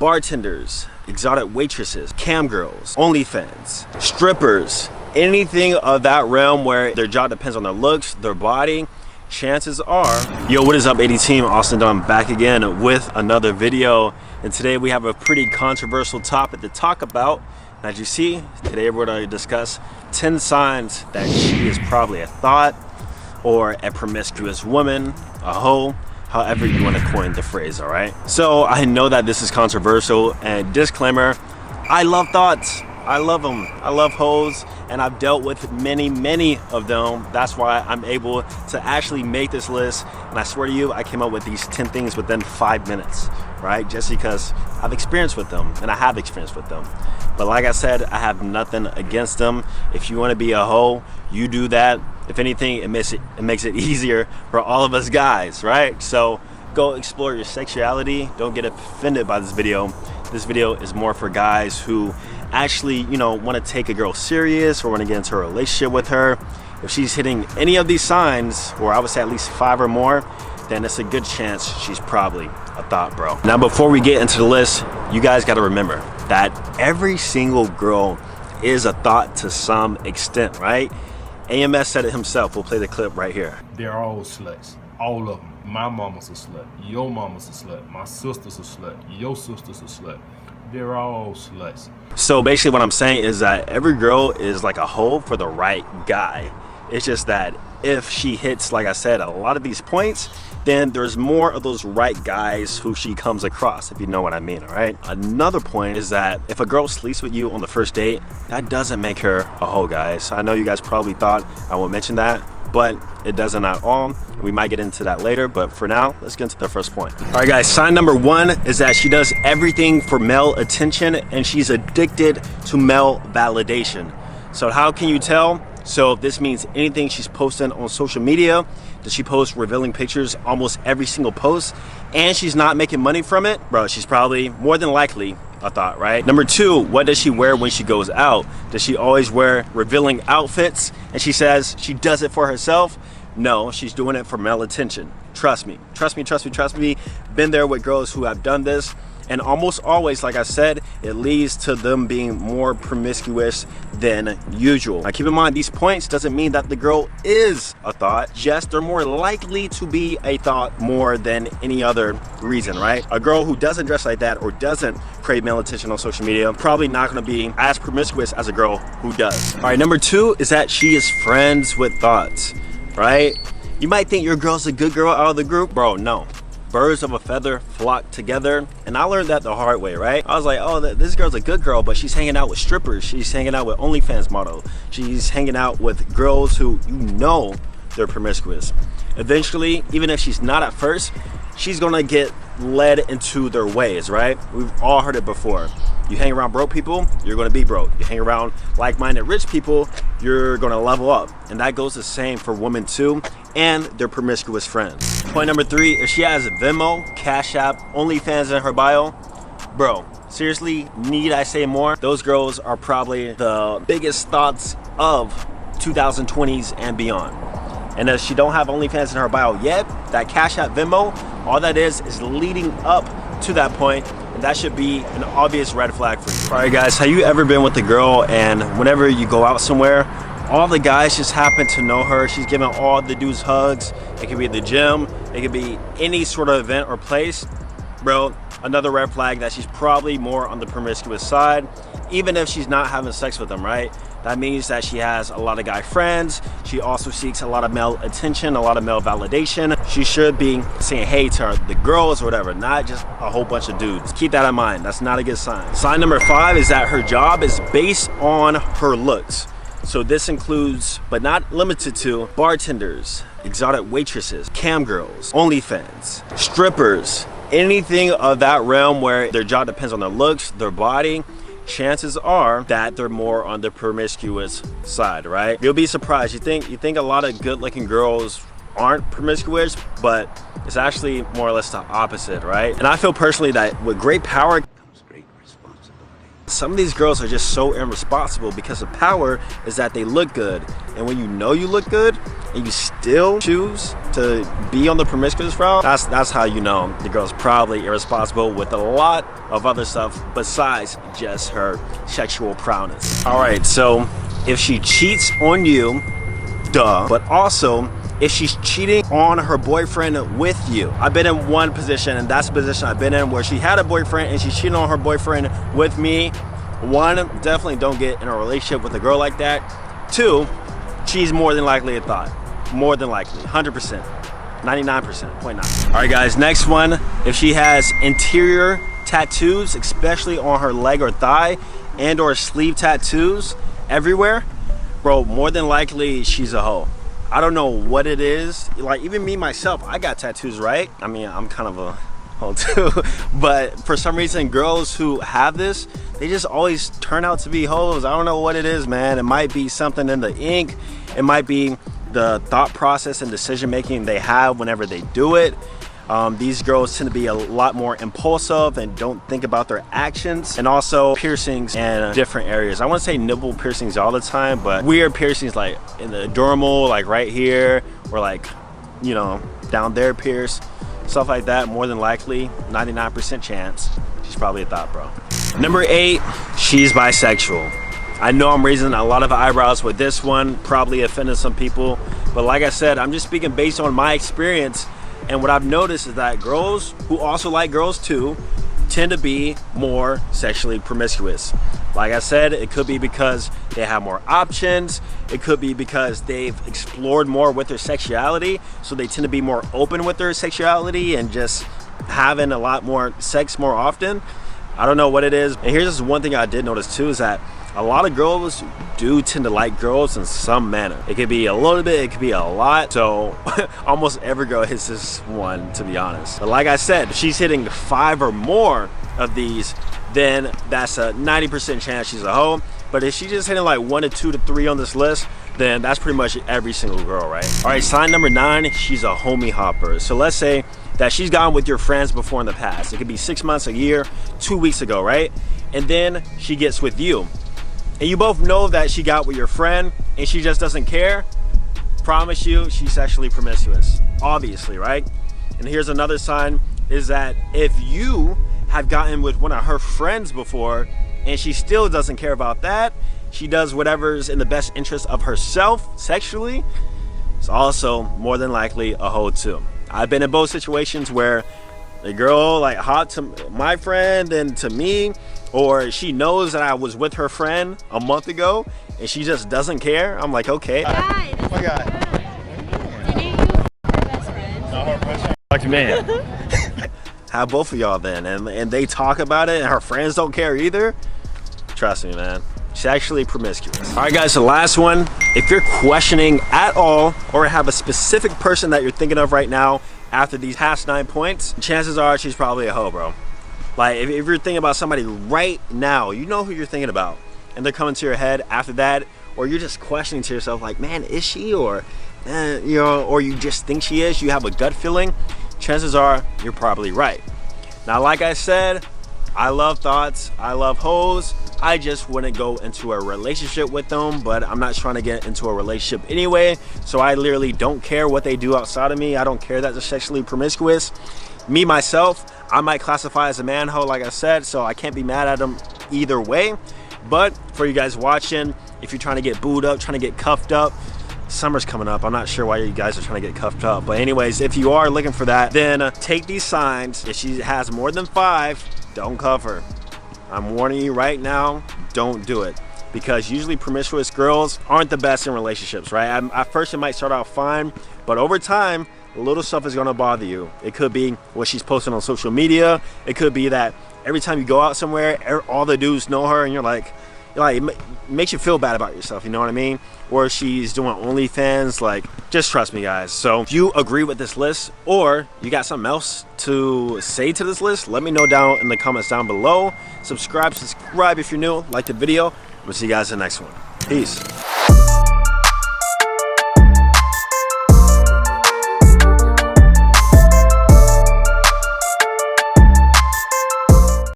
bartenders, exotic waitresses, cam girls, OnlyFans, strippers, anything of that realm where their job depends on their looks, their body, chances are. Yo, what is up, AD team? Austin Dunn back again with another video, and today we have a pretty controversial topic to talk about. As you see, today we're going to discuss 10 signs that she is probably a thought or a promiscuous woman, a hoe, however you want to coin the phrase, all right? So I know that this is controversial, and disclaimer, I love thoughts. I love them. I love hoes, and I've dealt with many of them. That's why I'm able to actually make this list, and I swear to you, I came up with these 10 things within 5 minutes, right? Just because I've experienced with them, and I have experience with them. But like I said, I have nothing against them. If you want to be a hoe, you do that. If anything, it makes it easier for all of us guys, right? So go explore your sexuality. Don't get offended by this video. This video is more for guys who actually, you know, want to take a girl serious or want to get into a relationship with her. If she's hitting any of these signs, or I would say at least 5 or more, then it's a good chance she's probably a thought, bro. Now, before we get into the list, you guys got to remember that every single girl is a thought to some extent, right? AMS said it himself. We'll play the clip right here. They're all sluts, all of them. My mama's a slut, your mama's a slut, my sister's a slut, your sister's a slut. They're all sluts. So basically what I'm saying is that every girl is like a hoe for the right guy. It's just that if she hits, like I said, a lot of these points, then there's more of those right guys who she comes across, if you know what I mean, all right? Another point is that if a girl sleeps with you on the first date, that doesn't make her a hoe, guys. I know you guys probably thought I would mention that, but it doesn't at all. We might get into that later, but for now, let's get into the first point. All right, guys, sign number 1 is that she does everything for male attention, and she's addicted to male validation. So how can you tell? So this means anything she's posting on social media. Does she post revealing pictures almost every single post, and she's not making money from it? Bro, she's probably more than likely a thought, right? Number 2, what does she wear when she goes out? Does she always wear revealing outfits and she says she does it for herself? No, she's doing it for male attention. Trust me, trust me, trust me, trust me. Been there with girls who have done this, and almost always, like I said, it leads to them being more promiscuous than usual. Now keep in mind, these points doesn't mean that the girl is a thought, just they're more likely to be a thought more than any other reason, right? A girl who doesn't dress like that or doesn't crave male attention on social media, probably not gonna be as promiscuous as a girl who does. All right, number 2 is that she is friends with thoughts, right? You might think your girl's a good girl out of the group. Bro, no. Birds of a feather flock together, and I learned that the hard way, right? I was like, oh, this girl's a good girl, but she's hanging out with strippers, she's hanging out with OnlyFans models, she's hanging out with girls who you know they're promiscuous. Eventually, even if she's not at first, she's gonna get led into their ways, right? We've all heard it before. You hang around broke people, you're gonna be broke. You hang around like-minded rich people, you're gonna level up. And that goes the same for women too, and their promiscuous friends. Point number 3, if she has Venmo, Cash App, OnlyFans in her bio, bro, seriously, need I say more? Those girls are probably the biggest thoughts of 2020s and beyond. And if she don't have OnlyFans in her bio yet, that Cash App, Venmo, all that is leading up to that point, and that should be an obvious red flag for you. All right, guys, have you ever been with a girl and whenever you go out somewhere, all the guys just happen to know her? She's giving all the dudes hugs. It could be the gym, it could be any sort of event or place. Bro, another red flag that she's probably more on the promiscuous side, even if she's not having sex with them, right? That means that she has a lot of guy friends. She also seeks a lot of male attention, a lot of male validation. She should be saying hey to the girls or whatever, not just a whole bunch of dudes. Keep that in mind. That's not a good sign. Sign number 5 is that her job is based on her looks. So this includes, but not limited to, bartenders, exotic waitresses, cam girls, OnlyFans, strippers, anything of that realm where their job depends on their looks, their body. Chances are that they're more on the promiscuous side, right? You'll be surprised. You think a lot of good-looking girls aren't promiscuous, but it's actually more or less the opposite, right? And I feel personally that with great power comes great responsibility. some of these girls are just so irresponsible because the power is that they look good. And when you know you look good and you still choose to be on the promiscuous route, that's how you know the girl's probably irresponsible with a lot of other stuff besides just her sexual prowess. All right, so if she cheats on you, duh, but also if she's cheating on her boyfriend with you. I've been in one position, and that's the position I've been in, where she had a boyfriend and she's cheating on her boyfriend with me. One, definitely don't get in a relationship with a girl like that. Two, she's more than likely a thought. More than likely, 100%, 99.9. All right guys, next one, if she has interior tattoos, especially on her leg or thigh, and or sleeve tattoos everywhere, bro, more than likely she's a hoe. I don't know what it is. Like, even me myself, I got tattoos, right? I mean, I'm kind of a hoe too. But for some reason, girls who have this, they just always turn out to be hoes. I don't know what it is, man. It might be something in the ink. It might be the thought process and decision making they have whenever they do it. These girls tend to be a lot more impulsive and don't think about their actions. And also piercings in different areas. I want to say nipple piercings all the time, but weird piercings like in the dermal, like right here, or like, you know, down there pierce. Stuff like that, more than likely, 99% chance, she's probably a thought, bro. Number 8, she's bisexual. I know I'm raising a lot of eyebrows with this one, probably offended some people, but like I said, I'm just speaking based on my experience. And what I've noticed is that girls who also like girls too tend to be more sexually promiscuous. Like I said, it could be because they have more options. It could be because they've explored more with their sexuality, so they tend to be more open with their sexuality and just having a lot more sex more often. I don't know what it is. And here's just one thing I did notice too, is that a lot of girls do tend to like girls in some manner. It could be a little bit, it could be a lot. So almost every girl hits this one, to be honest. But like I said, if she's hitting 5 or more of these, then that's a 90% chance she's a hoe. But if she's just hitting like 1 to 2 to 3 on this list, then that's pretty much every single girl, right? All right, sign number 9, she's a homie hopper. So let's say that she's gone with your friends before in the past. It could be 6 months, a year, 2 weeks ago, right? And then she gets with you. And you both know that she got with your friend and she just doesn't care. Promise you, she's sexually promiscuous, obviously, right? And here's another sign, is that if you have gotten with one of her friends before and she still doesn't care about that, she does whatever's in the best interest of herself sexually, it's also more than likely a hoe too. I've been in both situations where the girl like hot to my friend and to me, or she knows that I was with her friend a month ago and she just doesn't care. I'm like, okay. Guy, Oh my God. I knew you were best friends. Lucky man. Have both of y'all then, and they talk about it and her friends don't care either. Trust me, man. She's actually promiscuous. All right, guys, the last one. If you're questioning at all or have a specific person that you're thinking of right now after these past 9 points, chances are she's probably a hoe, bro. Like, if you're thinking about somebody right now, you know who you're thinking about, and they're coming to your head after that, or you're just questioning to yourself, like, man, is she? Or, you know, or you just think she is, you have a gut feeling, chances are you're probably right. Now, like I said, I love thoughts, I love hoes. I just wouldn't go into a relationship with them, but I'm not trying to get into a relationship anyway, so I literally don't care what they do outside of me. I don't care that they're sexually promiscuous. Me, myself, I might classify as a man hoe, like I said, so I can't be mad at them either way. But for you guys watching, if you're trying to get booed up, trying to get cuffed up, summer's coming up. I'm not sure why you guys are trying to get cuffed up, but anyways, if you are looking for that, then take these signs. If she has more than 5, don't cuff her. I'm warning you right now, don't do it, because usually promiscuous girls aren't the best in relationships, right? At first it might start out fine, but over time, little stuff is gonna bother you. It could be what she's posting on social media. It could be that every time you go out somewhere, all the dudes know her and you're like, it makes you feel bad about yourself, you know what I mean? Or she's doing OnlyFans, like, just trust me, guys. So if you agree with this list or you got something else to say to this list, let me know down in the comments down below. Subscribe if you're new, like the video. We'll see you guys in the next one. Peace.